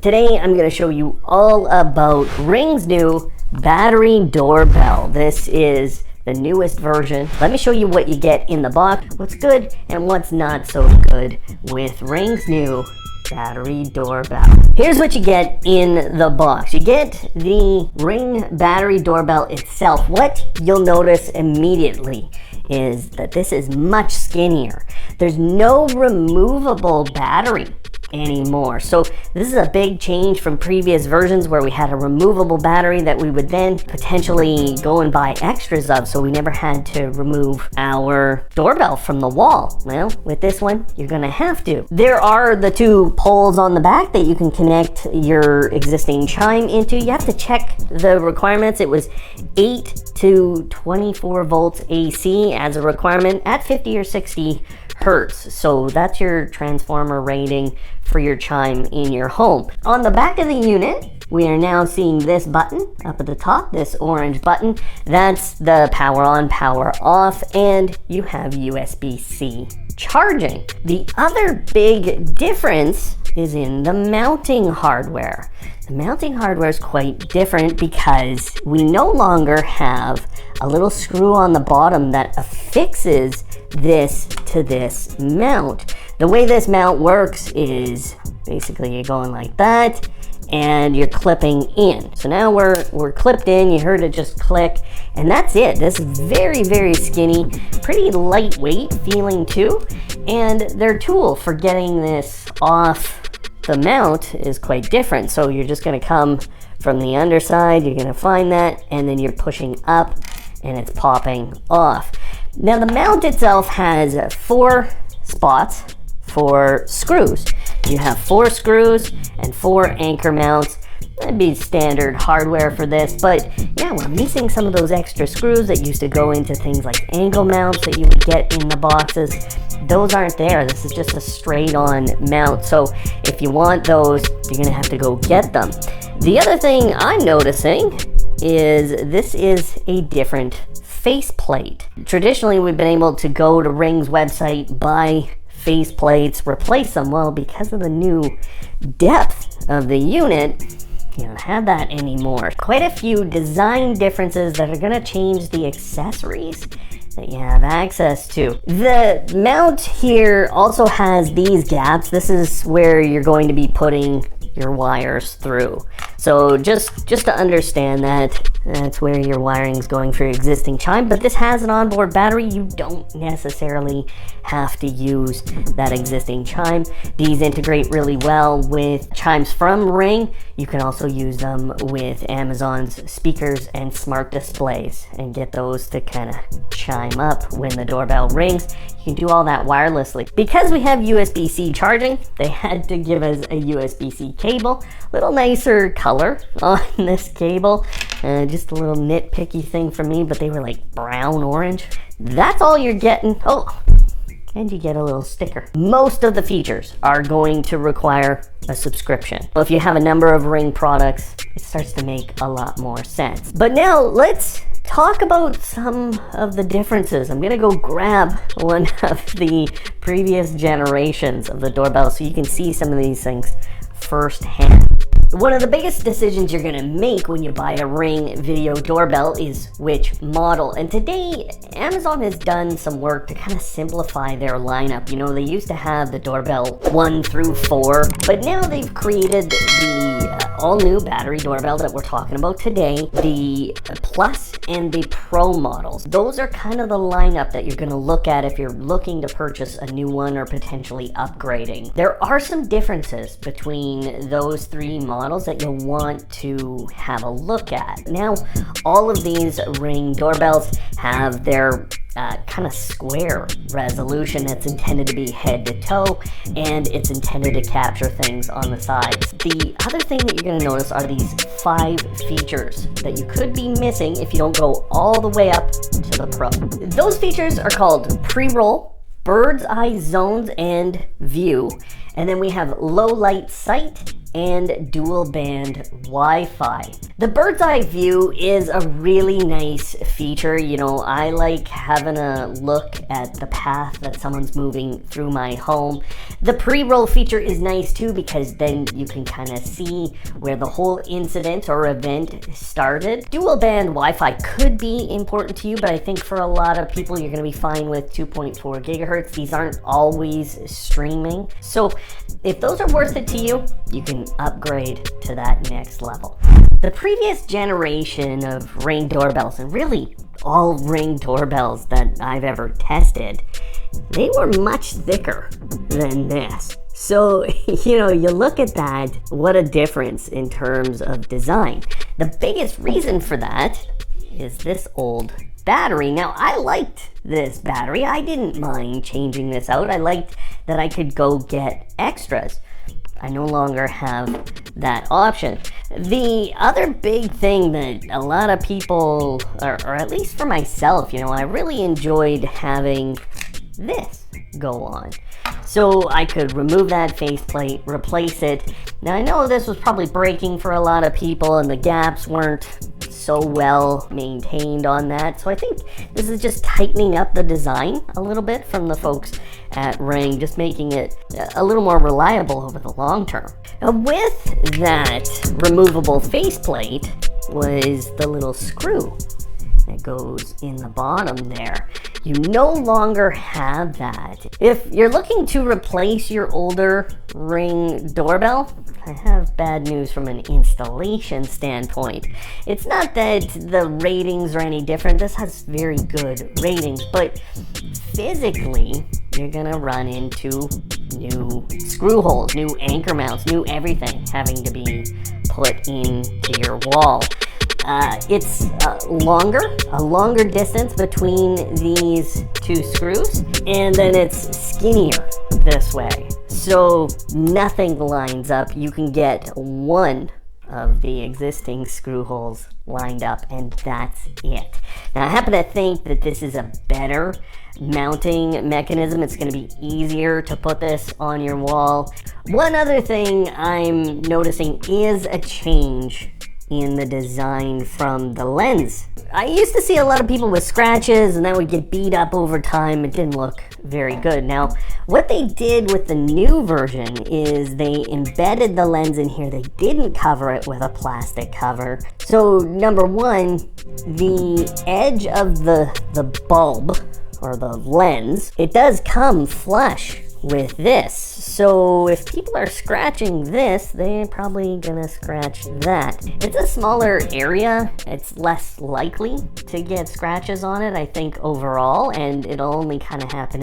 Today I'm going to show you all about Ring's new battery doorbell. This is the newest version. Let me show you what you get in the box, what's good and what's not so good with Ring's new battery doorbell. Here's what you get in the box. You get the Ring battery doorbell itself. What you'll notice immediately is that this is much skinnier. There's no removable battery anymore. So this is a big change from previous versions where we had a removable battery that we would then potentially go and buy extras of, so we never had to remove our doorbell from the wall. Well, with this one, you're gonna have to. There are the two poles on the back that you can connect your existing chime into. You have to check the requirements. It was 8 to 24 volts AC as a requirement at 50 or 60 hertz. So that's your transformer rating for your chime in your home. On the back of the unit, we are now seeing this button up at the top, this orange button. That's the power on, power off, and you have USB-C charging. The other big difference is in the mounting hardware. The mounting hardware is quite different because we no longer have a little screw on the bottom that affixes this to this mount. The way this mount works is basically you're going like that and you're clipping in. So now we're clipped in. You heard it just click, and that's it. This is very, very skinny, pretty lightweight feeling too, and their tool for getting this off the mount is quite different. So you're just going to come from the underside, you're going to find that, and then you're pushing up and it's popping off. Now the mount itself has 4 spots for screws. You have 4 screws and 4 anchor mounts. That'd be standard hardware for this, but yeah, we're missing some of those extra screws that used to go into things like angle mounts that you would get in the boxes. Those aren't there. This is just a straight on mount. So if you want those, you're gonna have to go get them. The other thing I'm noticing is this is a different faceplate. Traditionally, we've been able to go to Ring's website, buy faceplates, replace them. Well, because of the new depth of the unit, you don't have that anymore. Quite a few design differences that are going to change the accessories that you have access to. The mount here also has these gaps. This is where you're going to be putting your wires through. So just to understand that, that's where your wiring is going for your existing chime, but this has an onboard battery. You don't necessarily have to use that existing chime. These integrate really well with chimes from Ring. You can also use them with Amazon's speakers and smart displays and get those to kind of chime up when the doorbell rings. You can do all that wirelessly. Because we have USB-C charging, they had to give us a USB-C cable. Little nicer color on this cable. Just a little nitpicky thing for me, but they were like brown orange. That's all you're getting. Oh, and you get a little sticker. Most of the features are going to require a subscription. If you have a number of Ring products, it starts to make a lot more sense. But now let's talk about some of the differences. I'm gonna go grab one of the previous generations of the doorbell so you can see some of these things firsthand. One of the biggest decisions you're going to make when you buy a Ring video doorbell is which model. And today, Amazon has done some work to kind of simplify their lineup. You know, they used to have the doorbell 1 through 4, but now they've created the all-new battery doorbell that we're talking about today, the Plus and the Pro models. Those are kind of the lineup that you're going to look at if you're looking to purchase a new one or potentially upgrading. There are some differences between those 3 models that you'll want to have a look at. Now, all of these Ring doorbells have their kind of square resolution that's intended to be head to toe, and it's intended to capture things on the sides. The other thing that you're going to notice are these 5 features that you could be missing if you don't go all the way up to the Pro. Those features are called pre-roll, bird's eye zones and view, and then we have low light sight and dual band Wi-Fi. The bird's eye view is a really nice feature. You know, I like having a look at the path that someone's moving through my home. The pre-roll feature is nice too, because then you can kind of see where the whole incident or event started. Dual band Wi-Fi could be important to you, but I think for a lot of people you're going to be fine with 2.4 gigahertz. These aren't always streaming. So if those are worth it to you, you can upgrade to that next level. The previous generation of Ring doorbells, and really all Ring doorbells that I've ever tested, they were much thicker than this. So, you know, you look at that, what a difference in terms of design. The biggest reason for that is this old battery. Now, I liked this battery. I didn't mind changing this out. I liked that I could go get extras. I no longer have that option. The other big thing that a lot of people, or at least for myself, you know, I really enjoyed having this go on. So I could remove that faceplate, replace it. Now I know this was probably breaking for a lot of people and the gaps weren't so well maintained on that. So I think this is just tightening up the design a little bit from the folks at Ring, just making it a little more reliable over the long term. Now with that removable faceplate was the little screw that goes in the bottom there. You no longer have that. If you're looking to replace your older Ring doorbell, I have bad news from an installation standpoint. It's not that the ratings are any different. This has very good ratings, but physically, you're gonna run into new screw holes, new anchor mounts, new everything having to be put into your wall. It's a longer distance between these two screws, and then it's skinnier this way. So nothing lines up. You can get one of the existing screw holes lined up, and that's it. Now I happen to think that this is a better mounting mechanism. It's going to be easier to put this on your wall. One other thing I'm noticing is a change in the design from the lens. I used to see a lot of people with scratches and that would get beat up over time. It didn't look very good. Now, what they did with the new version is they embedded the lens in here. They didn't cover it with a plastic cover. So number one, the edge of the bulb or the lens, it does come flush with this. So if people are scratching this, they're probably gonna scratch that. It's a smaller area. It's less likely to get scratches on it, I think, overall, and it'll only kind of happen in